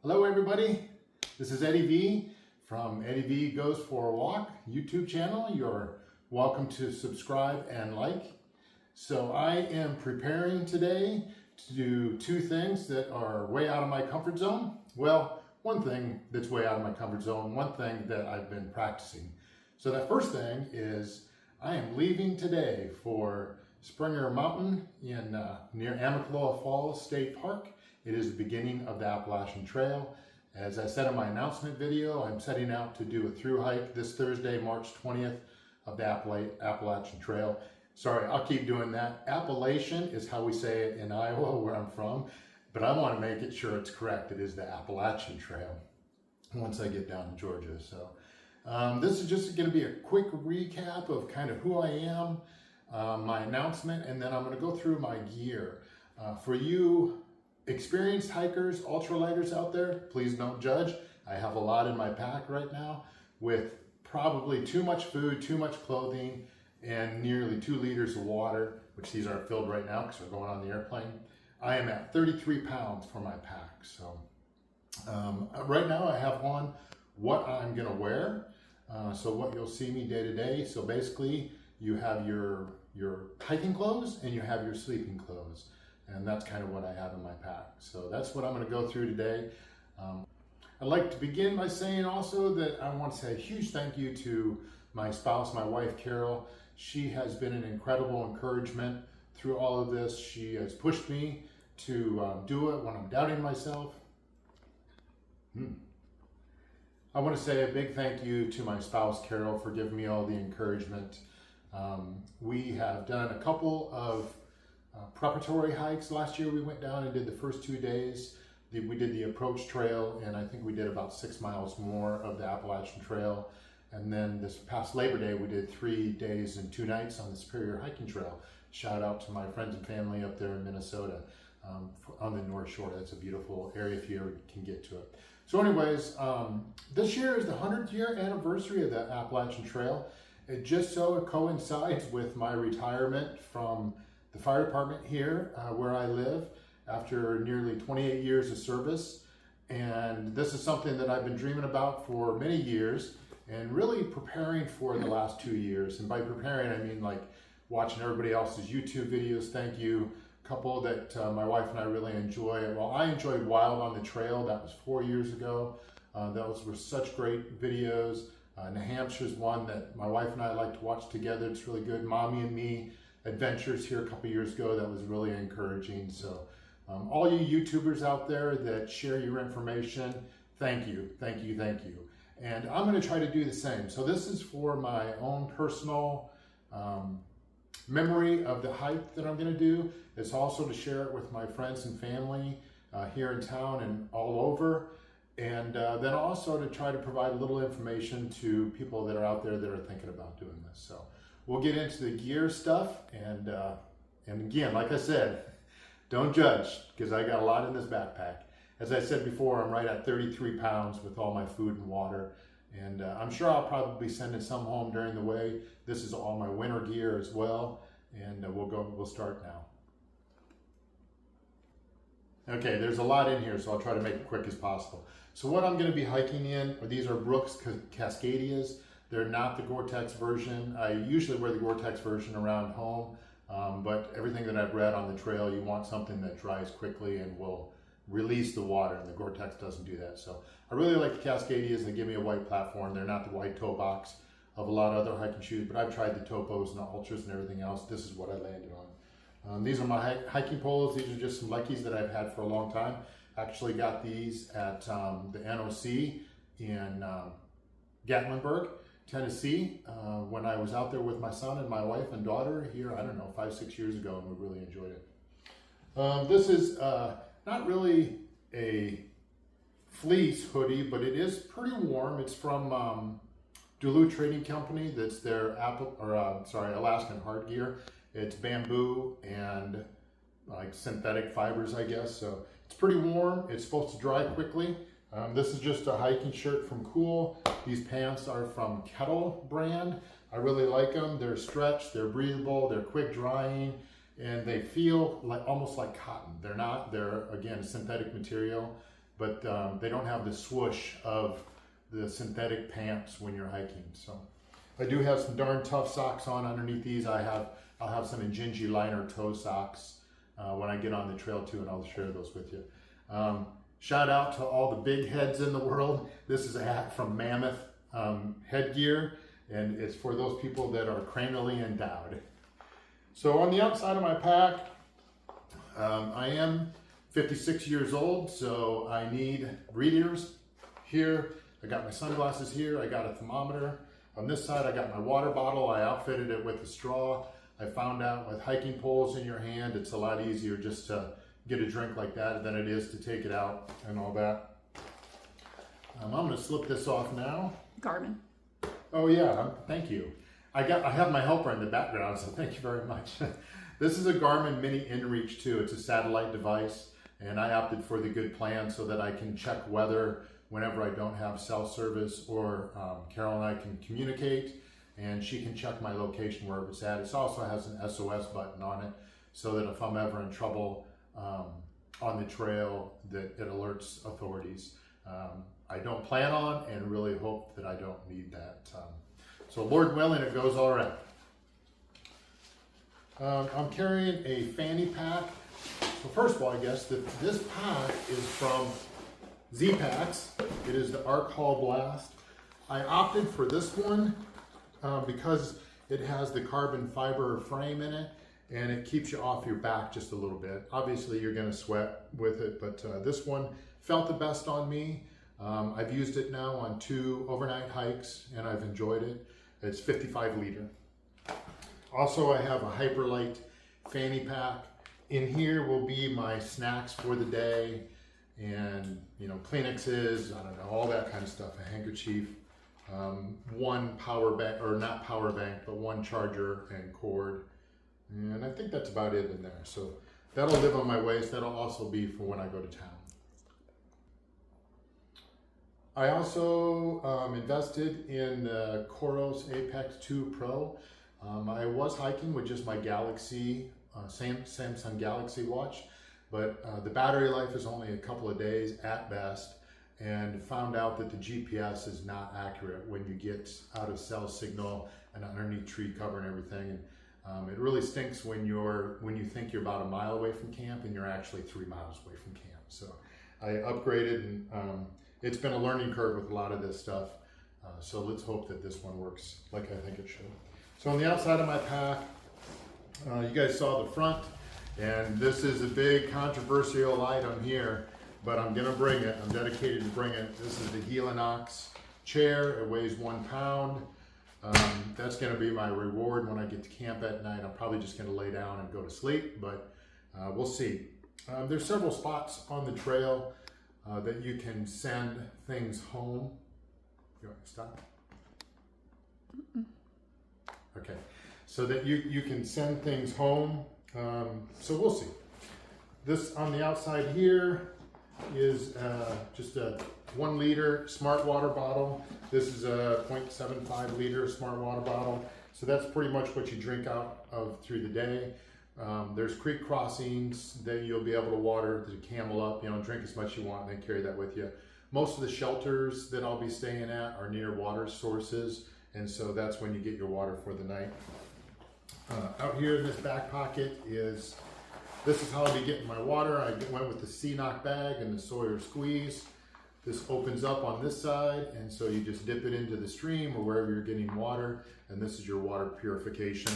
Hello everybody, this is Eddie V from Eddie V Goes for a Walk YouTube channel. You're welcome to subscribe and like. So I am preparing today to do two things that are way out of my comfort zone. Well, one thing that's way out of my comfort zone, one thing that I've been practicing. So that first thing is I am leaving today for Springer Mountain in near Amicaloa Falls State Park. It is the beginning of the Appalachian Trail. As I said in my announcement video, I'm setting out to do a through hike this Thursday, March 20th of the Appalachian Trail. Sorry, I'll keep doing that. Appalachian is how we say it in Iowa, where I'm from, but I want to make it sure it's correct. It is the Appalachian Trail once I get down to Georgia. So this is just going to be a quick recap of kind of who I am, my announcement, and then I'm going to go through my gear. For you experienced hikers, ultralighters out there, please don't judge. I have a lot in my pack right now with probably too much food, too much clothing, and nearly 2 liters of water, which these aren't filled right now because we're going on the airplane. I am at 33 pounds for my pack. So right now I have on what I'm gonna wear. So what you'll see me day to day. So basically you have your hiking clothes and you have your sleeping clothes. And that's kind of what I have in my pack. So that's what I'm going to go through today. I'd like to begin by saying also that I want to say a huge thank you to my spouse, my wife, Carol. She has been an incredible encouragement through all of this. She has pushed me to do it when I'm doubting myself. I want to say a big thank you to my spouse, Carol, for giving me all the encouragement. We have done a couple of preparatory hikes. Last year we went down and did the first 2 days. We did the approach trail, and I think we did about 6 miles more of the Appalachian Trail. And then this past Labor Day we did 3 days and 2 nights on the Superior Hiking Trail. Shout out to my friends and family up there in Minnesota on the North Shore. That's a beautiful area if you ever can get to it. So anyways, this year is the 100th year anniversary of the Appalachian Trail. It just so coincides with my retirement from the fire department here where I live after nearly 28 years of service. And this is something that I've been dreaming about for many years and really preparing for the last 2 years. And by preparing, I mean like watching everybody else's YouTube videos. Thank you. A couple that my wife and I really enjoy. Well, I enjoyed Wild on the Trail. That was 4 years ago. Those were such great videos. New Hampshire's one that my wife and I like to watch together. It's really good. Mommy and Me adventures here a couple years ago, that was really encouraging. So all you YouTubers out there that share your information, thank you, thank you, thank you. And I'm going to try to do the same. So this is for my own personal memory of the hike that I'm going to do. It's also to share it with my friends and family here in town and all over. And then also to try to provide a little information to people that are out there that are thinking about doing this. So we'll get into the gear stuff, and again, like I said, don't judge, because I got a lot in this backpack. As I said before, I'm right at 33 pounds with all my food and water, and I'm sure I'll probably be sending some home during the way. This is all my winter gear as well, and we'll start now. Okay, there's a lot in here, so I'll try to make it quick as possible. So what I'm going to be hiking in, these are Brooks Cascadias. They're not the Gore-Tex version. I usually wear the Gore-Tex version around home, but everything that I've read on the trail, you want something that dries quickly and will release the water, and the Gore-Tex doesn't do that. So I really like the Cascadias. They give me a white platform. They're not the white toe box of a lot of other hiking shoes, but I've tried the Topos and the Ultras and everything else. This is what I landed on. These are my hiking poles. These are just some Luckies that I've had for a long time. Actually got these at the NOC in Gatlinburg, Tennessee, when I was out there with my son and my wife and daughter here, I don't know, 5-6 years ago, and we really enjoyed it. This is not really a fleece hoodie, but it is pretty warm. It's from Duluth Trading Company. That's their Alaskan hard gear. It's bamboo and like synthetic fibers, I guess. So it's pretty warm. It's supposed to dry quickly. This is just a hiking shirt from Cool. These pants are from Kettle brand. I really like them. They're stretched, they're breathable, they're quick drying, and they feel like almost like cotton. They're not, they're again a synthetic material. but they don't have the swoosh of the synthetic pants when you're hiking. So I do have some darn tough socks on underneath these. I'll have some Injinji liner toe socks when I get on the trail too, and I'll share those with you. Shout out to all the big heads in the world. This is a hat from Mammoth Headgear, and it's for those people that are cranially endowed. So on the outside of my pack, I am 56 years old, so I need readers here. I got my sunglasses here. I got a thermometer. On this side, I got my water bottle. I outfitted it with a straw. I found out with hiking poles in your hand, it's a lot easier just to get a drink like that than it is to take it out and all that. I'm going to slip this off now. Garmin. Oh yeah, thank you. I have my helper in the background, so thank you very much. This is a Garmin Mini InReach 2. It's a satellite device, and I opted for the good plan so that I can check weather whenever I don't have cell service, or Carol and I can communicate, and she can check my location wherever it's at. It also has an SOS button on it, so that if I'm ever in trouble on the trail, that it alerts authorities. I don't plan on and really hope that I don't need that. So Lord willing, it goes all right. I'm carrying a fanny pack. So first of all, I guess that this pack is from Z-Packs. It is the Arc Hall Blast. I opted for this one because it has the carbon fiber frame in it, and it keeps you off your back just a little bit. Obviously you're gonna sweat with it, but this one felt the best on me. I've used it now on 2 overnight hikes, and I've enjoyed it. It's 55 liter. Also, I have a Hyperlight fanny pack. In here will be my snacks for the day, and Kleenexes, I don't know, all that kind of stuff, a handkerchief, one power bank, or not power bank, but one charger and cord. And I think that's about it in there. So that'll live on my waist. That'll also be for when I go to town. I also invested in the Coros Apex 2 Pro. I was hiking with just my Galaxy, Samsung Galaxy watch, but the battery life is only a couple of days at best, and found out that the GPS is not accurate when you get out of cell signal and underneath tree cover and everything. And it really stinks when you think you're about a mile away from camp and you're actually 3 miles away from camp. So I upgraded, and it's been a learning curve with a lot of this stuff. So let's hope that this one works like I think it should. So on the outside of my pack, you guys saw the front, and this is a big controversial item here, but I'm gonna bring it. I'm dedicated to bring it. This is the Helinox chair. It weighs 1 pound. That's gonna be my reward when I get to camp at night. I'm probably just gonna lay down and go to sleep, but we'll see. There's several spots on the trail that you can send things home. You want to stop? Okay, so that you can send things home. So we'll see. This on the outside here is just a 1 liter smart water bottle. This is a 0.75 liter smart water bottle. So that's pretty much what you drink out of through the day. There's creek crossings that you'll be able to water to camel up, drink as much as you want and then carry that with you. Most of the shelters that I'll be staying at are near water sources, and so that's when you get your water for the night. Out here in this back pocket this is how I'll be getting my water. I went with the C-Knock bag and the Sawyer squeeze. This opens up on this side, and so you just dip it into the stream or wherever you're getting water, and this is your water purification.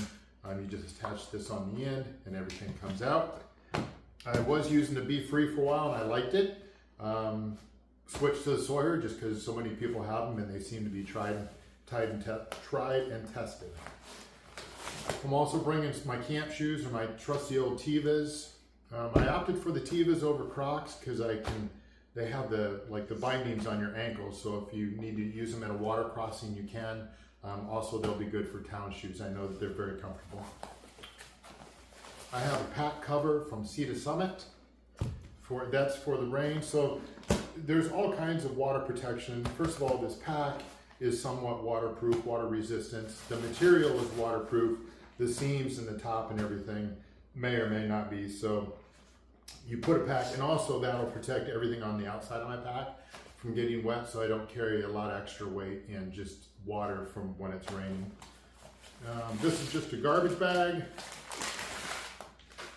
You just attach this on the end and everything comes out. I was using the Be Free for a while and I liked it. Switched to the Sawyer just because so many people have them and they seem to be tried and tested. I'm also bringing my camp shoes, or my trusty old Tevas. I opted for the Tevas over Crocs because they have the bindings on your ankles, so if you need to use them at a water crossing, you can. Also, they'll be good for town shoes. I know that they're very comfortable. I have a pack cover from Sea to Summit. That's for the rain. So there's all kinds of water protection. First of all, this pack is somewhat waterproof, water resistant. The material is waterproof. The seams and the top and everything may or may not be. So you put a pack, and also that'll protect everything on the outside of my pack from getting wet, so I don't carry a lot of extra weight and just water from when it's raining. This is just a garbage bag.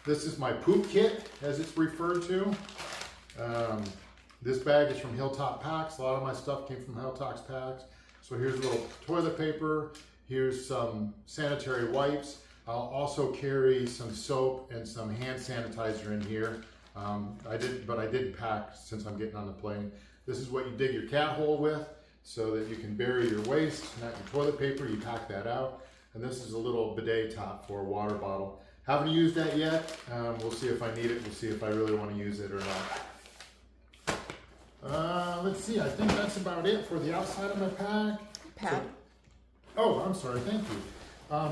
This is my poop kit, as it's referred to. This bag is from Hilltop Packs. A lot of my stuff came from Hilltop Packs. So here's a little toilet paper. Here's some sanitary wipes. I'll also carry some soap and some hand sanitizer in here. I didn't pack since I'm getting on the plane. This is what you dig your cat hole with so that you can bury your waste, not your toilet paper. You pack that out. And this is a little bidet top for a water bottle. Haven't used that yet. We'll see if I need it. We'll see if I really want to use it or not. Let's see. I think that's about it for the outside of my pack. Pad. Oh, I'm sorry. Thank you.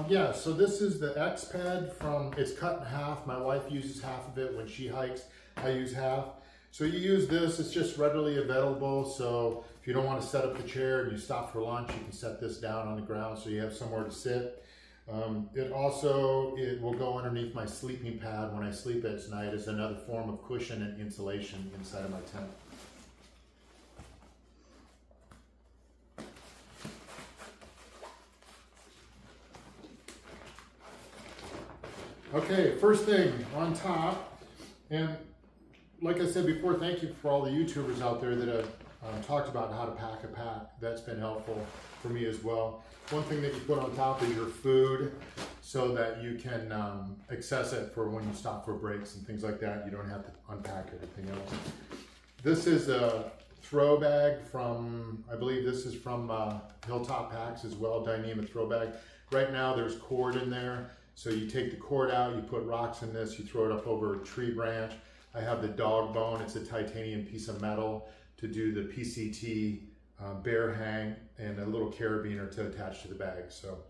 Yeah, so this is the X pad it's cut in half. My wife uses half of it when she hikes. I use half. So you use this, it's just readily available. So if you don't want to set up the chair and you stop for lunch, you can set this down on the ground so you have somewhere to sit. It will go underneath my sleeping pad when I sleep at night as another form of cushion and insulation inside of my tent. Okay, first thing on top, and like I said before, thank you for all the YouTubers out there that have talked about how to pack a pack. That's been helpful for me as well. One thing that you put on top is your food so that you can access it for when you stop for breaks and things like that. You don't have to unpack everything else. This is a throw bag from, I believe this is from Hilltop Packs as well, Dyneema throw bag. Right now there's cord in there. So you take the cord out, you put rocks in this, you throw it up over a tree branch. I have the dog bone, it's a titanium piece of metal to do the PCT bear hang, and a little carabiner to attach to the bag. So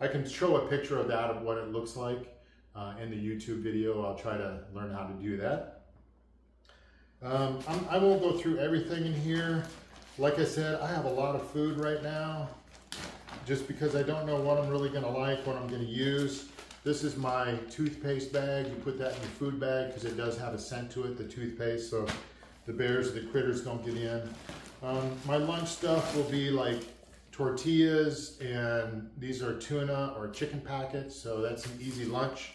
I can show a picture of that, of what it looks like in the YouTube video. I'll try to learn how to do that. I won't go through everything in here. Like I said, I have a lot of food right now just because I don't know what I'm really gonna like, what I'm gonna use. This is my toothpaste bag. You put that in your food bag because it does have a scent to it, the toothpaste, so the bears or the critters don't get in. My lunch stuff will be like tortillas, and these are tuna or chicken packets, so that's an easy lunch.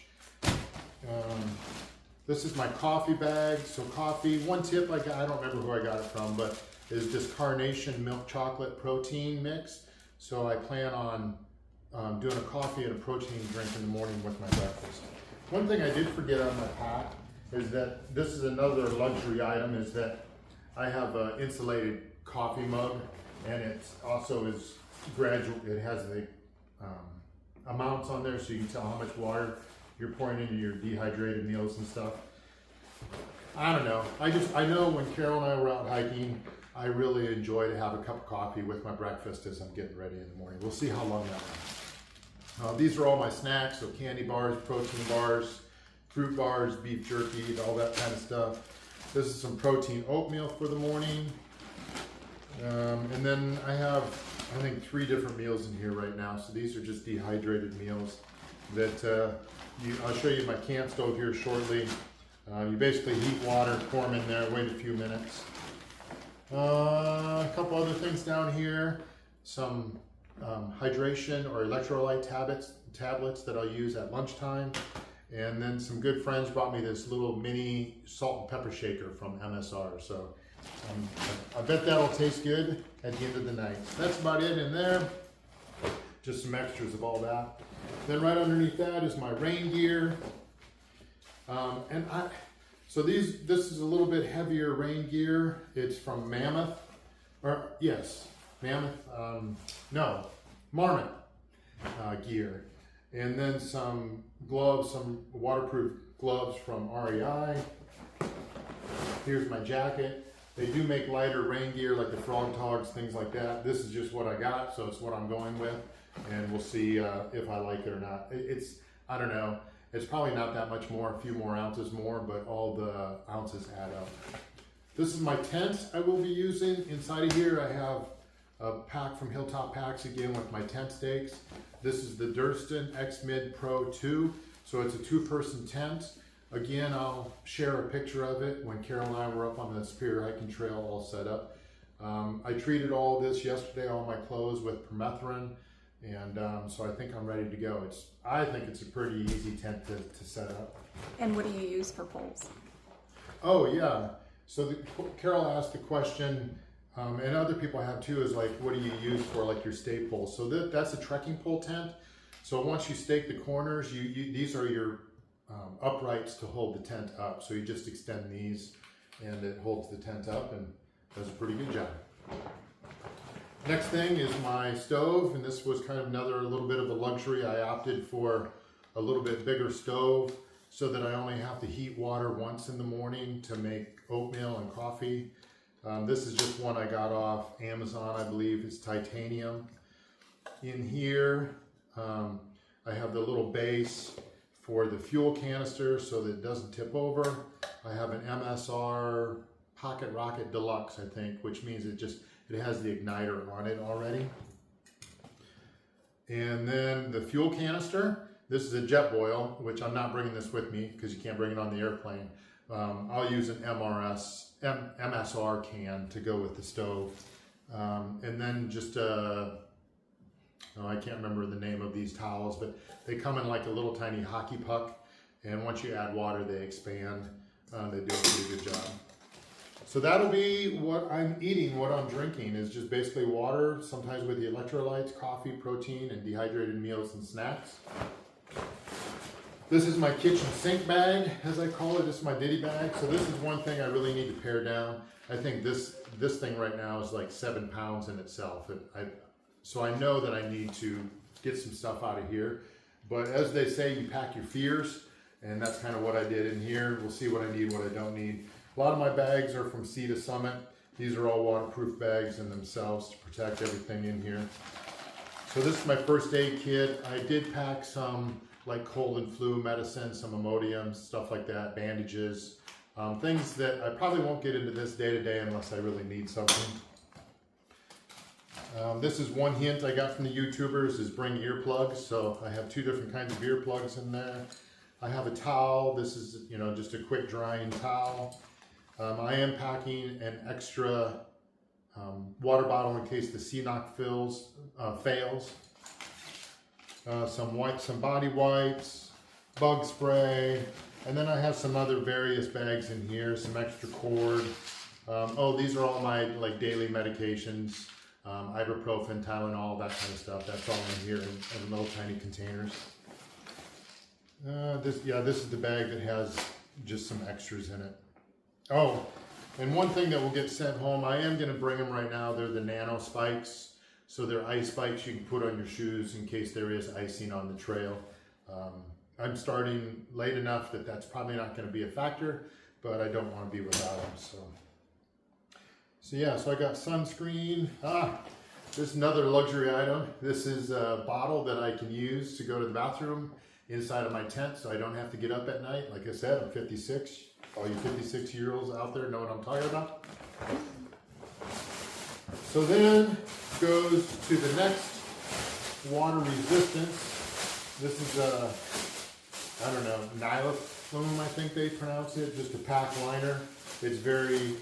This is my coffee bag. So coffee, one tip I got, I don't remember who I got it from, but is this Carnation milk chocolate protein mix. So I plan on doing a coffee and a protein drink in the morning with my breakfast. One thing I did forget on my pack is that this is another luxury item, is that I have an insulated coffee mug, and it also is gradual. It has the amounts on there so you can tell how much water you're pouring into your dehydrated meals and stuff. I don't know. I know when Carol and I were out hiking, I really enjoy to have a cup of coffee with my breakfast as I'm getting ready in the morning. We'll see how long that lasts. These are all my snacks, so candy bars, protein bars, fruit bars, beef jerky, all that kind of stuff. This is some protein oatmeal for the morning. And then I have, I think, 3 different meals in here right now. So these are just dehydrated meals that I'll show you my camp stove here shortly. You basically heat water, pour them in there, wait a few minutes. A couple other things down here, some hydration or electrolyte tablets that I'll use at lunchtime. And then some good friends brought me this little mini salt and pepper shaker from MSR. So I bet that'll taste good at the end of the night. So that's about it in there. Just some extras of all that. Then right underneath that is my rain gear. So this is a little bit heavier rain gear. It's from Mammoth, Marmot gear. And then some gloves, some waterproof gloves from REI. Here's my jacket. They do make lighter rain gear like the Frog Togs, things like that. This is just what I got, so it's what I'm going with. And we'll see if I like it or not. I don't know. It's probably not that much more, a few more ounces more, but all the ounces add up. This is my tent I will be using. Inside of here I have a pack from Hilltop Packs again with my tent stakes. This is the Durston X Mid Pro 2. So it's a 2-person tent. Again, I'll share a picture of it when Carol and I were up on the Superior Hiking Trail all set up. I treated all this yesterday, all my clothes, with permethrin, and so I think I'm ready to go. I think it's a pretty easy tent to set up. And what do you use for poles? Oh yeah, so Carol asked the question, and other people have too, is like, what do you use for like your stay pole? So that's a trekking pole tent. So once you stake the corners, these are your uprights to hold the tent up. So you just extend these and it holds the tent up and does a pretty good job. Next thing is my stove, and this was kind of another little bit of a luxury. I opted for a little bit bigger stove so that I only have to heat water once in the morning to make oatmeal and coffee. This is just one I got off Amazon, I believe. It's titanium. In here, I have the little base for the fuel canister so that it doesn't tip over. I have an MSR Pocket Rocket Deluxe, I think, which means it has the igniter on it already. And then the fuel canister, this is a jet boil, which I'm not bringing this with me because you can't bring it on the airplane. I'll use an MSR can to go with the stove. And then just I can't remember the name of these towels, but they come in like a little tiny hockey puck, and once you add water, they expand. They do a pretty good job. So that'll be what I'm eating. What I'm drinking is just basically water, sometimes with the electrolytes, coffee, protein, and dehydrated meals and snacks. This is my kitchen sink bag, as I call it. This is my ditty bag. So this is one thing I really need to pare down. I think this thing right now is like 7 pounds in itself. So I know that I need to get some stuff out of here. But as they say, you pack your fears, and that's kind of what I did in here. We'll see what I need, what I don't need. A lot of my bags are from Sea to Summit. These are all waterproof bags in themselves to protect everything in here. So this is my first aid kit. I did pack some like cold and flu medicine, some Imodium, stuff like that, bandages, things that I probably won't get into this day to day unless I really need something. This is one hint I got from the YouTubers, is bring earplugs. So I have 2 different kinds of earplugs in there. I have a towel. This is, just a quick drying towel. I am packing an extra water bottle in case the CNOC fails. Some body wipes, bug spray, and then I have some other various bags in here, some extra cord. These are all my daily medications. Ibuprofen, Tylenol, that kind of stuff. That's all in here in little tiny containers. This is the bag that has just some extras in it. Oh, and one thing that will get sent home, I am going to bring them right now. They're the nano spikes. So they're ice spikes you can put on your shoes in case there is icing on the trail. I'm starting late enough that that's probably not going to be a factor, but I don't want to be without them. So I got sunscreen. This is another luxury item. This is a bottle that I can use to go to the bathroom inside of my tent so I don't have to get up at night. Like I said, I'm 56. All you 56-year-olds out there know what I'm talking about. So then goes to the next water resistance. This is Nylaflume, I think they pronounce it, just a pack liner. It's very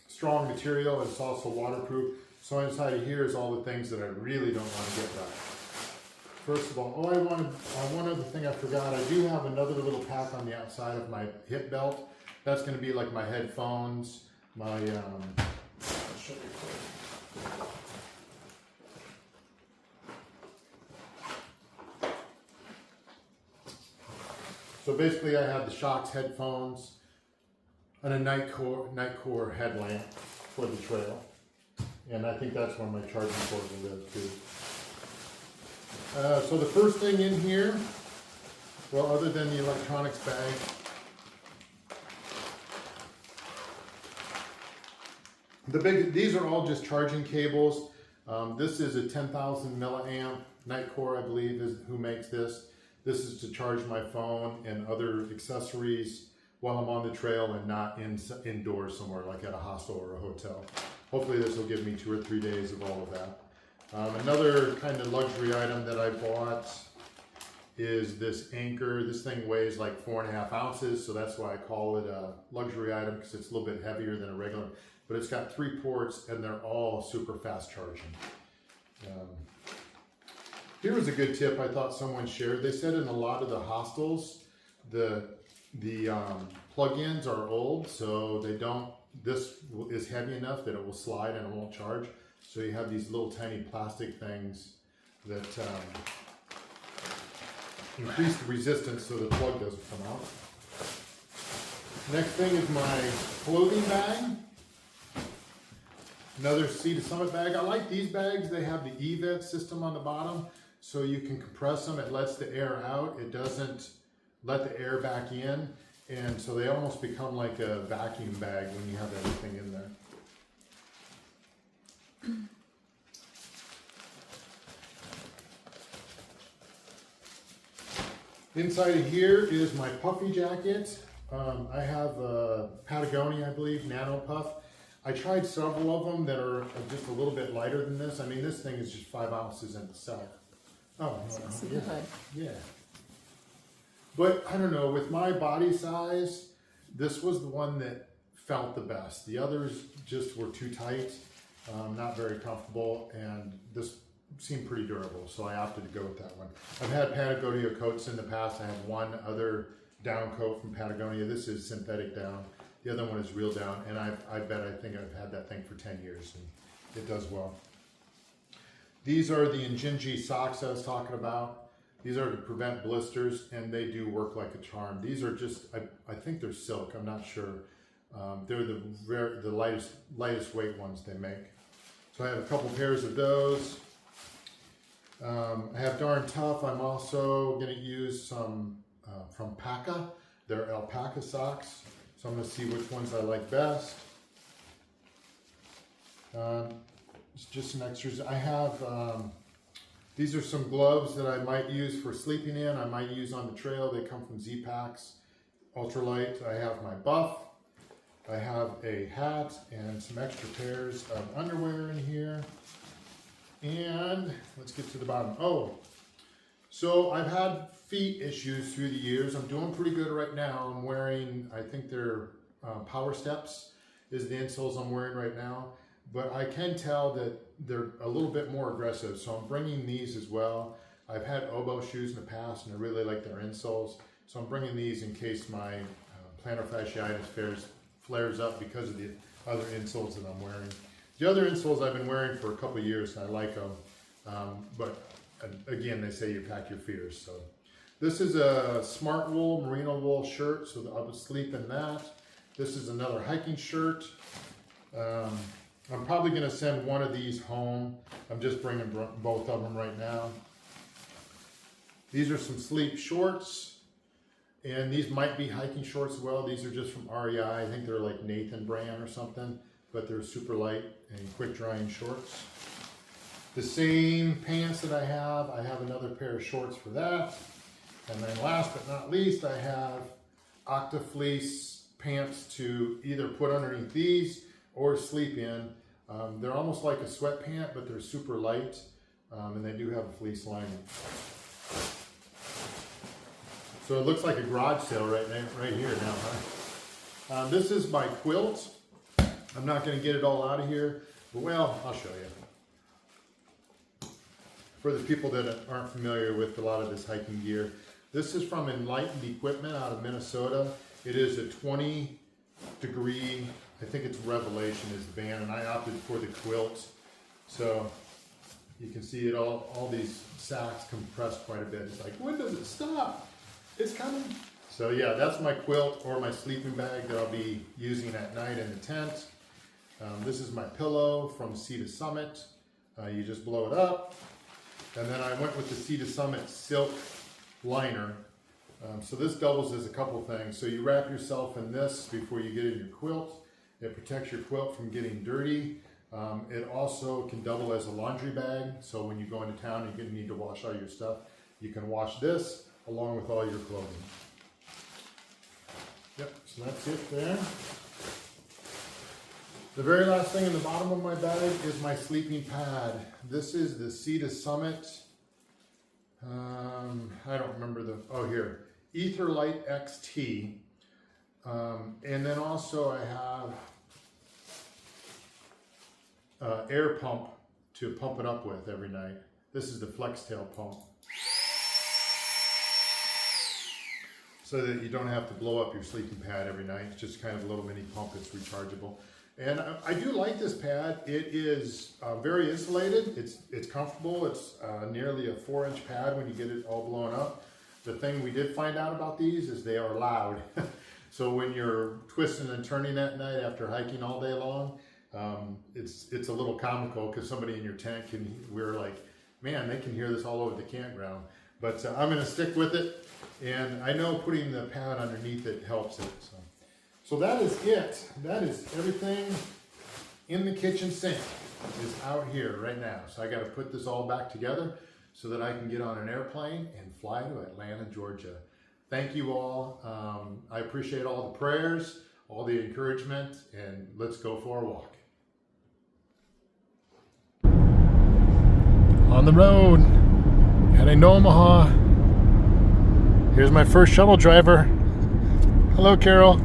strong material. It's also waterproof. So inside of here is all the things that I really don't want to get wet. First of all, one other thing I forgot. I do have another little pack on the outside of my hip belt. That's going to be like my headphones, my I'll show you quick. So basically, I have the Shocks headphones and a Nightcore headlamp for the trail, and I think that's where my charging cord will live too. So the first thing in here, well, other than the electronics bag, these are all just charging cables. This is a 10,000 milliamp. Nightcore, I believe, is who makes this. This is to charge my phone and other accessories while I'm on the trail and not indoors somewhere like at a hostel or a hotel. Hopefully this will give me 2 or 3 days of all of that. Another kind of luxury item that I bought is this anchor. This thing weighs like 4.5 ounces, so that's why I call it a luxury item, because it's a little bit heavier than a regular. But it's got 3 ports, and they're all super fast charging. Here was a good tip I thought someone shared. They said in a lot of the hostels, the plug-ins are old, so they don't. This is heavy enough that it will slide and it won't charge. So you have these little tiny plastic things that increase the resistance so the plug doesn't come out. Next thing is my clothing bag. Another Sea to Summit bag. I like these bags. They have the e-vent system on the bottom, so you can compress them. It lets the air out. It doesn't let the air back in, and so they almost become like a vacuum bag when you have everything in there. Inside of here is my puffy jacket. I have a Patagonia, I believe, Nano Puff. I tried several of them that are just a little bit lighter than this. I mean, this thing is just 5 ounces in itself. Oh, yeah. Yeah. But I don't know, with my body size, this was the one that felt the best. The others just were too tight, not very comfortable, and this seemed pretty durable, so I opted to go with that one. I've had Patagonia coats in the past. I have one other down coat from Patagonia. This is synthetic down. The other one is real down, and I think I've had that thing for 10 years, and it does well. These are the Injinji socks I was talking about. These are to prevent blisters, and they do work like a charm. These are just, I think they're silk, I'm not sure. They're the lightest weight ones they make. So I have a couple pairs of those. I have Darn Tough. I'm also going to use some from Paca. They're alpaca socks. So I'm going to see which ones I like best. It's just some extras. I have, these are some gloves that I might use for sleeping in. I might use on the trail. They come from Z-Packs, ultralight. I have my buff. I have a hat and some extra pairs of underwear in here. And let's get to the bottom. Oh, so I've had feet issues through the years. I'm doing pretty good right now. I'm wearing, I think they're Power Steps is the insoles I'm wearing right now. But I can tell that they're a little bit more aggressive. So I'm bringing these as well. I've had oboe shoes in the past and I really like their insoles. So I'm bringing these in case my plantar fasciitis flares up because of the other insoles that I'm wearing. The other insoles I've been wearing for a couple of years and I like them. But again, they say you pack your fears. So this is a smart wool, merino wool shirt. So I would sleep in that. This is another hiking shirt. I'm probably going to send one of these home. I'm just bringing both of them right now. These are some sleep shorts, and these might be hiking shorts as well. These are just from REI. I think they're like Nathan brand or something, but they're super light and quick drying shorts. The same pants that I have another pair of shorts for that. And then last but not least, I have Octafleece pants to either put underneath these or sleep in. They're almost like a sweat pant, but they're super light, and they do have a fleece lining. So it looks like a garage sale right here now, huh? This is my quilt. I'm not going to get it all out of here, but well, I'll show you. For the people that aren't familiar with a lot of this hiking gear, this is from Enlightened Equipment out of Minnesota. It is a 20-degree, I think it's Revelation is the band, and I opted for the quilt. So you can see it all these sacks compressed quite a bit. It's like, when does it stop? It's coming. So yeah, that's my quilt or my sleeping bag that I'll be using at night in the tent. This is my pillow from Sea to Summit. You just blow it up. And then I went with the Sea to Summit silk liner. So this doubles as a couple things. So you wrap yourself in this before you get in your quilt. It protects your quilt from getting dirty. It also can double as a laundry bag. So when you go into town, you're going to need to wash all your stuff. You can wash this along with all your clothing. Yep, so that's it there. The very last thing in the bottom of my bag is my sleeping pad. This is the Sea to Summit I don't remember here, Etherlite XT. And then also I have air pump to pump it up with every night. This is the flex tail pump. So that you don't have to blow up your sleeping pad every night. It's just kind of a little mini pump that's rechargeable. And I do like this pad. It is very insulated. It's comfortable. It's nearly a 4-inch pad when you get it all blown up. The thing we did find out about these is they are loud. So when you're twisting and turning at night after hiking all day long, it's a little comical because somebody in your tent we're like, man, they can hear this all over the campground. But I'm going to stick with it, and I know putting the pad underneath it helps it. So that is it. That is everything in the kitchen sink is out here right now. So I got to put this all back together so that I can get on an airplane and fly to Atlanta, Georgia. Thank you all. I appreciate all the prayers, all the encouragement, and let's go for a walk. On the road, heading to Omaha. Here's my first shuttle driver. Hello, Carol.